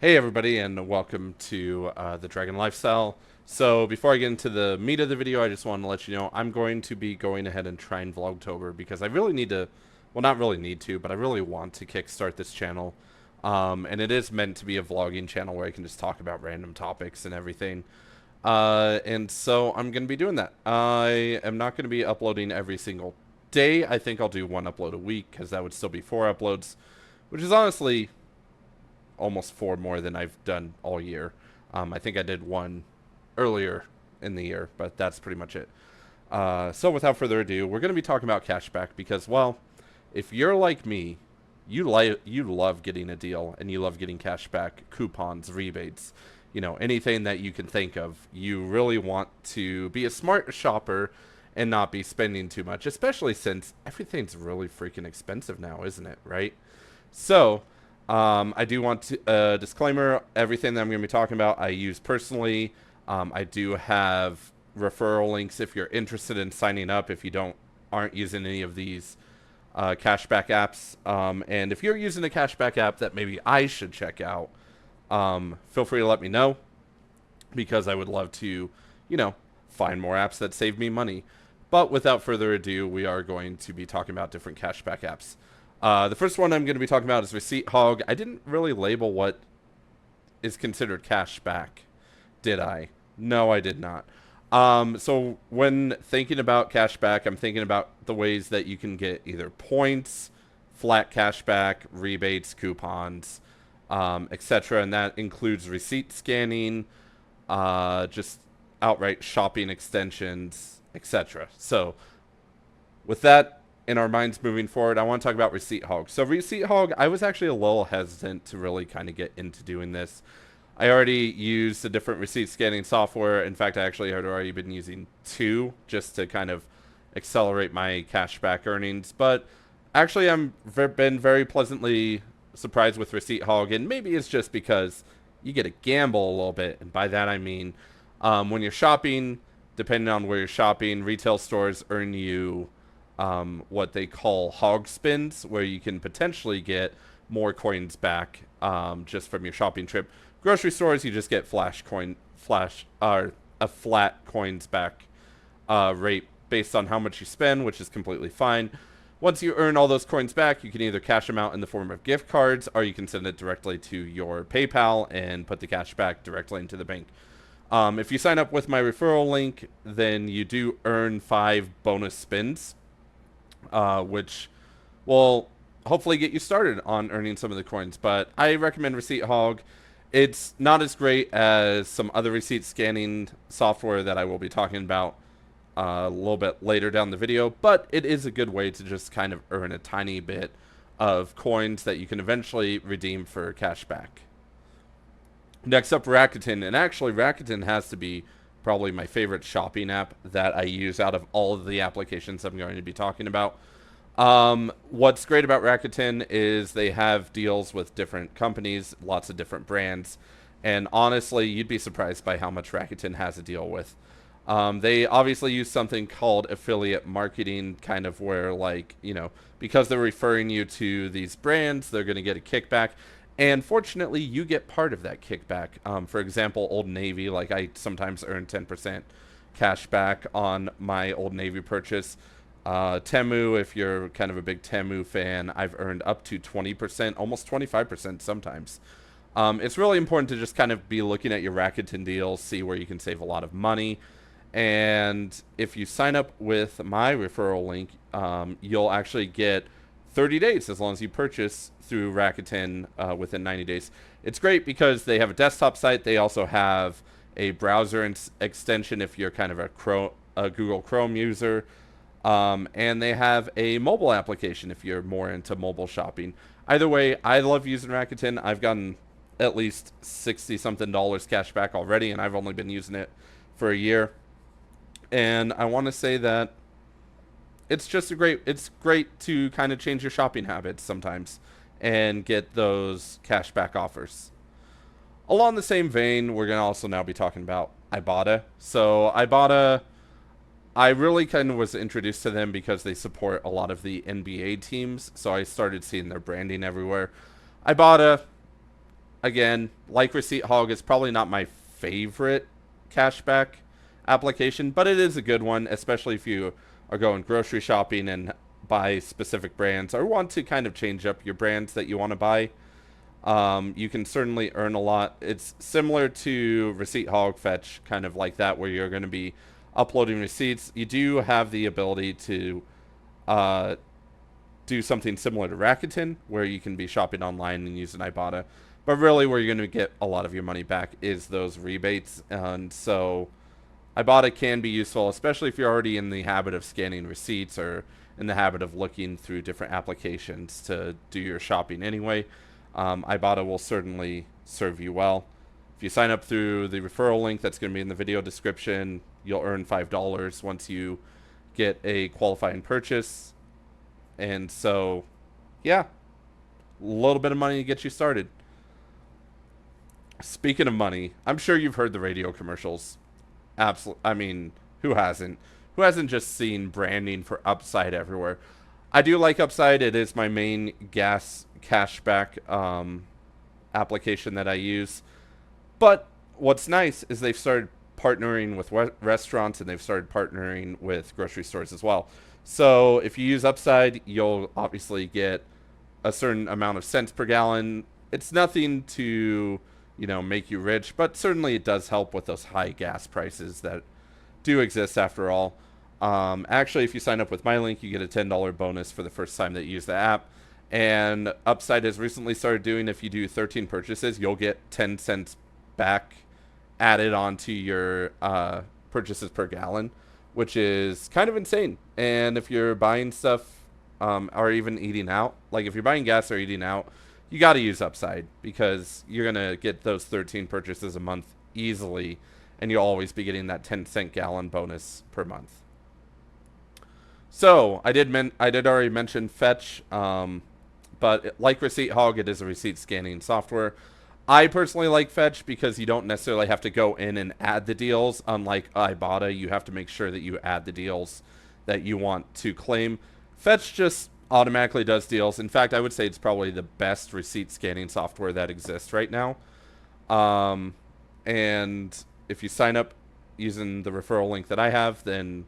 Hey everybody, and welcome to the Dragon Lifestyle. So before I get into the meat of the video, I just want to let you know I'm going to be going ahead and trying Vlogtober because I really need to, well, not really need to, but I really want to kickstart this channel. And it is meant to be a vlogging channel where I can just talk about random topics and everything. And so I'm going to be doing that. I am not going to be uploading every single day. I think I'll do one upload a week because that would still be 4 uploads, which is honestly almost 4 more than I've done all year. I think I did one earlier in the year, but that's pretty much it. So without further ado, we're going to be talking about cashback because, well, if you're like me, you love getting a deal and you love getting cashback, coupons, rebates, anything that you can think of. You really want to be a smart shopper and not be spending too much, especially since everything's really freaking expensive now, isn't it, right? So, I do want to, disclaimer, everything that I'm going to be talking about, I use personally. I do have referral links if you're interested in signing up, if you aren't using any of these cashback apps. And if you're using a cashback app that maybe I should check out, feel free to let me know because I would love to, find more apps that save me money. But without further ado, we are going to be talking about different cashback apps. The first one I'm going to be talking about is Receipt Hog. I didn't really label what is considered cashback, did I? No, I did not. So when thinking about cashback, I'm thinking about the ways that you can get either points, flat cashback, rebates, coupons, etc. And that includes receipt scanning, just outright shopping extensions, etc. So with that in our minds moving forward, I want to talk about Receipt Hog. So Receipt Hog, I was actually a little hesitant to really kind of get into doing this. I already used a different receipt scanning software. In fact, I actually had already been using 2 just to kind of accelerate my cashback earnings. But actually, been very pleasantly surprised with Receipt Hog, and maybe it's just because you get to gamble a little bit, and by that I mean when you're shopping, depending on where you're shopping, retail stores earn you what they call hog spins, where you can potentially get more coins back just from your shopping trip. Grocery stores, you just get a flat coins back rate based on how much you spend, which is completely fine. Once you earn all those coins back, you can either cash them out in the form of gift cards, or you can send it directly to your PayPal and put the cash back directly into the bank. If you sign up with my referral link, then you do earn 5 bonus spins, which will hopefully get you started on earning some of the coins. But I recommend Receipt Hog. It's not as great as some other receipt scanning software that I will be talking about a little bit later down the video, but it is a good way to just kind of earn a tiny bit of coins that you can eventually redeem for cashback. Next up, Rakuten. And actually, Rakuten has to be probably my favorite shopping app that I use out of all of the applications I'm going to be talking about. What's great about Rakuten is they have deals with different companies, lots of different brands, and honestly, you'd be surprised by how much Rakuten has to deal with. They obviously use something called affiliate marketing, kind of where, like, because they're referring you to these brands, they're going to get a kickback. And fortunately, you get part of that kickback. For example, Old Navy, like I sometimes earn 10% cash back on my Old Navy purchase. Temu, if you're kind of a big Temu fan, I've earned up to 20%, almost 25% sometimes. It's really important to just kind of be looking at your Rakuten deals, see where you can save a lot of money. And if you sign up with my referral link, you'll actually get 30 days as long as you purchase through Rakuten within 90 days. It's great because they have a desktop site. They also have a browser extension if you're kind of a Google Chrome user. And they have a mobile application if you're more into mobile shopping. Either way, I love using Rakuten. I've gotten at least $60-something cash back already, and I've only been using it for a year. And I want to say that it's great to kind of change your shopping habits sometimes and get those cashback offers. Along the same vein, we're going to also now be talking about Ibotta. So Ibotta, I really kind of was introduced to them because they support a lot of the NBA teams, so I started seeing their branding everywhere. Ibotta, again, like Receipt Hog, is probably not my favorite cashback application, but it is a good one, especially if you are going grocery shopping and buy specific brands or want to kind of change up your brands that you want to buy. You can certainly earn a lot. It's similar to Receipt Hog Fetch, kind of like that, where you're going to be uploading receipts. You do have the ability to do something similar to Rakuten, where you can be shopping online and using Ibotta. But really, where you're going to get a lot of your money back is those rebates. And so Ibotta can be useful, especially if you're already in the habit of scanning receipts or in the habit of looking through different applications to do your shopping anyway. Ibotta will certainly serve you well. If you sign up through the referral link that's going to be in the video description, you'll earn $5 once you get a qualifying purchase. And so, yeah, a little bit of money to get you started. Speaking of money, I'm sure you've heard the radio commercials. Absolutely. I mean, who hasn't? Who hasn't just seen branding for Upside everywhere? I do like Upside. It is my main gas cashback application that I use. But what's nice is they've started partnering with restaurants, and they've started partnering with grocery stores as well. So if you use Upside, you'll obviously get a certain amount of cents per gallon. It's nothing to, make you rich, but certainly it does help with those high gas prices that do exist after all. Actually, if you sign up with my link, you get a $10 bonus for the first time that you use the app. And Upside has recently started doing, if you do 13 purchases, you'll get 10 cents back added onto your purchases per gallon, which is kind of insane. And if you're buying stuff or even eating out, like if you're buying gas or eating out, you got to use Upside, because you're going to get those 13 purchases a month easily, and you'll always be getting that 10-cent gallon bonus per month. So I did already mention Fetch, but like Receipt Hog, it is a receipt scanning software. I personally like Fetch because you don't necessarily have to go in and add the deals. Unlike Ibotta, you have to make sure that you add the deals that you want to claim. Fetch just automatically does deals. In fact, I would say it's probably the best receipt scanning software that exists right now. And if you sign up using the referral link that I have, then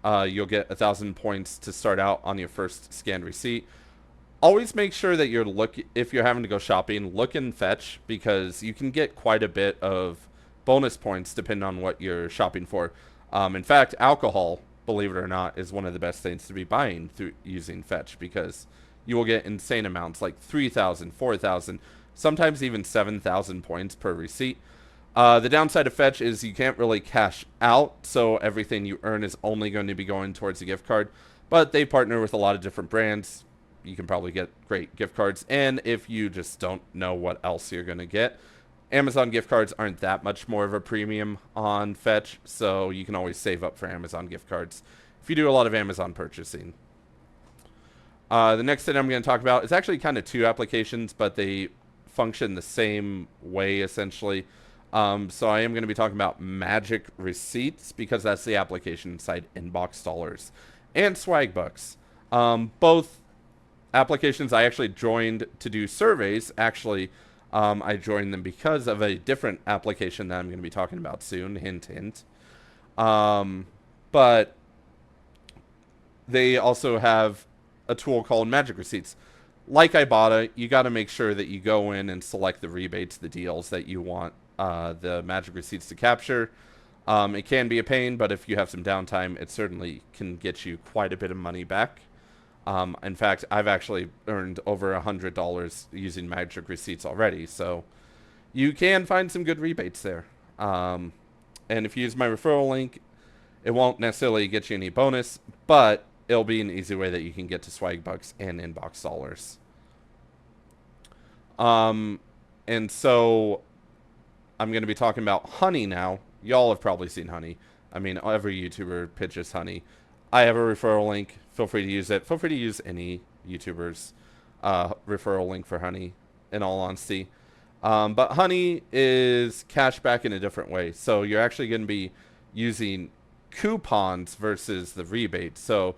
you'll get 1,000 points to start out on your first scanned receipt. Always make sure that if you're having to go shopping, look in Fetch, because you can get quite a bit of bonus points depending on what you're shopping for. In fact, alcohol, believe it or not, is one of the best things to be buying through using Fetch, because you will get insane amounts, like 3,000, 4,000, sometimes even 7,000 points per receipt. The downside of Fetch is you can't really cash out, so everything you earn is only going to be going towards a gift card. But they partner with a lot of different brands. You can probably get great gift cards. And if you just don't know what else you're going to get, Amazon gift cards aren't that much more of a premium on Fetch, so you can always save up for Amazon gift cards if you do a lot of Amazon purchasing. The next thing I'm going to talk about is actually kind of two applications, but they function the same way, essentially. So I am going to be talking about Magic Receipts, because that's the application inside Inbox Dollars, and Swagbucks. Both applications I actually joined to do surveys. Actually, I joined them because of a different application that I'm going to be talking about soon. Hint, hint. But they also have a tool called Magic Receipts. Like Ibotta, you got to make sure that you go in and select the rebates, the deals that you want the Magic Receipts to capture. It can be a pain, but if you have some downtime, it certainly can get you quite a bit of money back. In fact, I've actually earned over $100 using Magic Receipts already, so you can find some good rebates there. And if you use my referral link, it won't necessarily get you any bonus, but it'll be an easy way that you can get to Swagbucks and Inbox Dollars. And so I'm going to be talking about Honey now. Y'all have probably seen Honey. I mean, every YouTuber pitches Honey. I have a referral link. Feel free to use it. Feel free to use any YouTuber's referral link for Honey, in all honesty. But Honey is cash back in a different way. So you're actually going to be using coupons versus the rebate. So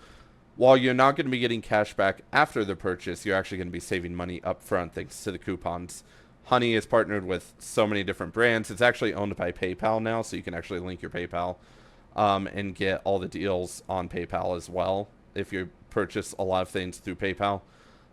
while you're not going to be getting cash back after the purchase, you're actually going to be saving money up front thanks to the coupons. Honey is partnered with so many different brands. It's actually owned by PayPal now, so you can actually link your PayPal and get all the deals on PayPal as well if you purchase a lot of things through PayPal.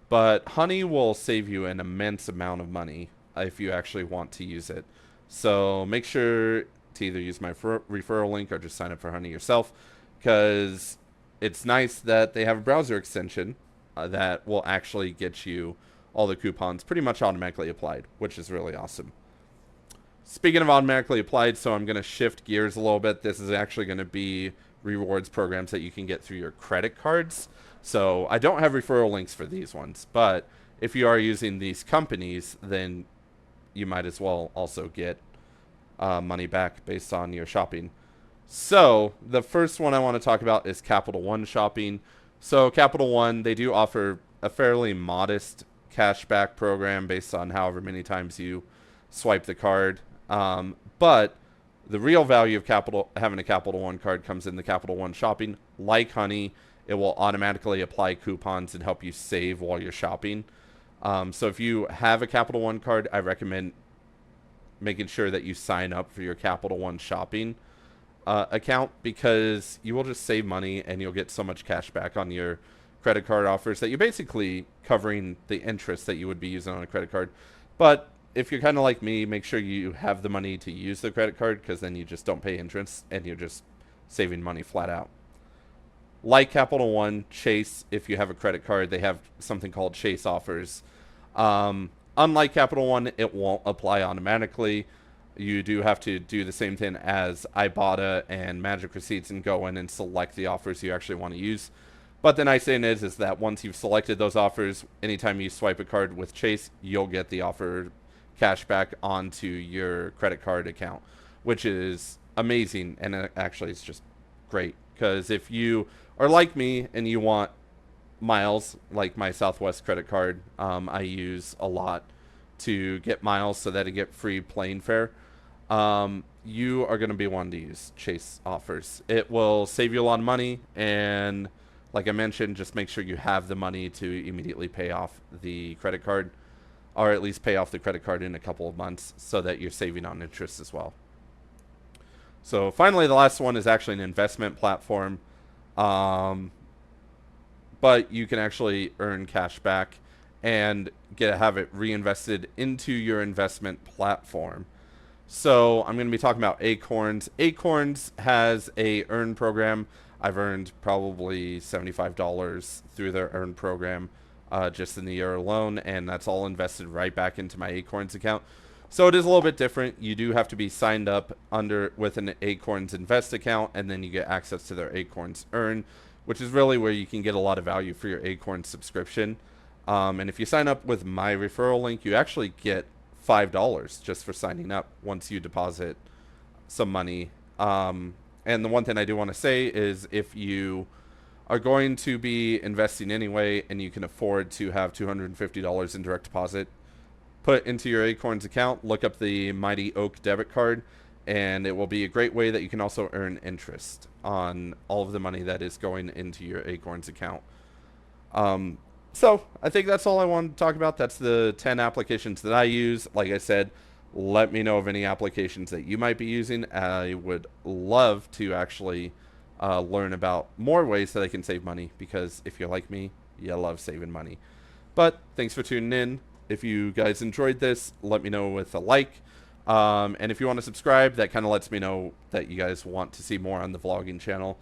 But Honey will save you an immense amount of money if you actually want to use it. So make sure to either use my referral link or just sign up for Honey yourself, because it's nice that they have a browser extension that will actually get you all the coupons pretty much automatically applied, which is really awesome. Speaking of automatically applied, so I'm going to shift gears a little bit. This is actually going to be rewards programs that you can get through your credit cards. So I don't have referral links for these ones, but if you are using these companies, then you might as well also get money back based on your shopping. So the first one I want to talk about is Capital One shopping. So Capital One, they do offer a fairly modest cashback program based on however many times you swipe the card. But the real value of having a Capital One card comes in the Capital One shopping. Like Honey, it will automatically apply coupons and help you save while you're shopping. So if you have a Capital One card, I recommend making sure that you sign up for your Capital One shopping account, because you will just save money and you'll get so much cash back on your credit card offers that you're basically covering the interest that you would be using on a credit card. But if you're kind of like me, make sure you have the money to use the credit card, because then you just don't pay interest and you're just saving money flat out. Like Capital One, Chase, if you have a credit card, they have something called Chase offers. Unlike Capital One, it won't apply automatically. You do have to do the same thing as Ibotta and Magic Receipts and go in and select the offers you actually want to use. But the nice thing is that once you've selected those offers, anytime you swipe a card with Chase, you'll get the offer cash back onto your credit card account, which is amazing. And actually, it's just great, because if you are like me and you want miles, like my Southwest credit card, I use a lot to get miles so that I get free plane fare. You are going to be wanting to use Chase offers. It will save you a lot of money, and like I mentioned, just make sure you have the money to immediately pay off the credit card, or at least pay off the credit card in a couple of months, so that you're saving on interest as well. So finally, the last one is actually an investment platform, but you can actually earn cash back and have it reinvested into your investment platform. So I'm going to be talking about Acorns. Acorns has a earn program. I've earned probably $75 through their earn program just in the year alone, and that's all invested right back into my Acorns account. So it is a little bit different. You do have to be signed up with an Acorns Invest account, and then you get access to their Acorns Earn, which is really where you can get a lot of value for your Acorns subscription. And if you sign up with my referral link, you actually get $5 just for signing up once you deposit some money. And the one thing I do want to say is, if you are going to be investing anyway and you can afford to have $250 in direct deposit put into your Acorns account, look up the Mighty Oak debit card, and it will be a great way that you can also earn interest on all of the money that is going into your Acorns account. So I think that's all I wanted to talk about. That's the 10 applications that I use. Like I said, let me know of any applications that you might be using. I would love to actually learn about more ways that I can save money, because if you're like me, you love saving money. But thanks for tuning in. If you guys enjoyed this, let me know with a like. And if you want to subscribe, that kind of lets me know that you guys want to see more on the vlogging channel.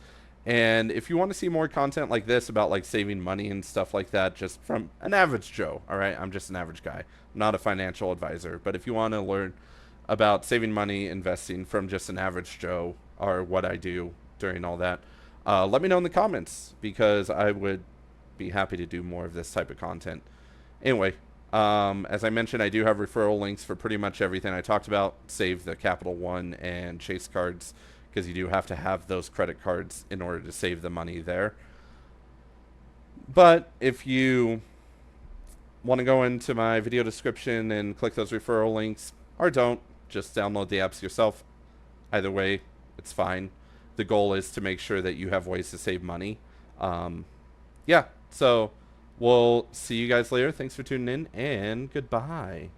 And if you want to see more content like this about like saving money and stuff like that, just from an average Joe, all right? I'm just an average guy. I'm not a financial advisor. But if you want to learn about saving money, investing from just an average Joe, or what I do during all that, let me know in the comments, because I would be happy to do more of this type of content. Anyway, as I mentioned, I do have referral links for pretty much everything I talked about, save the Capital One and Chase cards, because you do have to have those credit cards in order to save the money there. But if you want to go into my video description and click those referral links, or don't, just download the apps yourself. Either way, it's fine. The goal is to make sure that you have ways to save money. Yeah, so we'll see you guys later. Thanks for tuning in, and goodbye.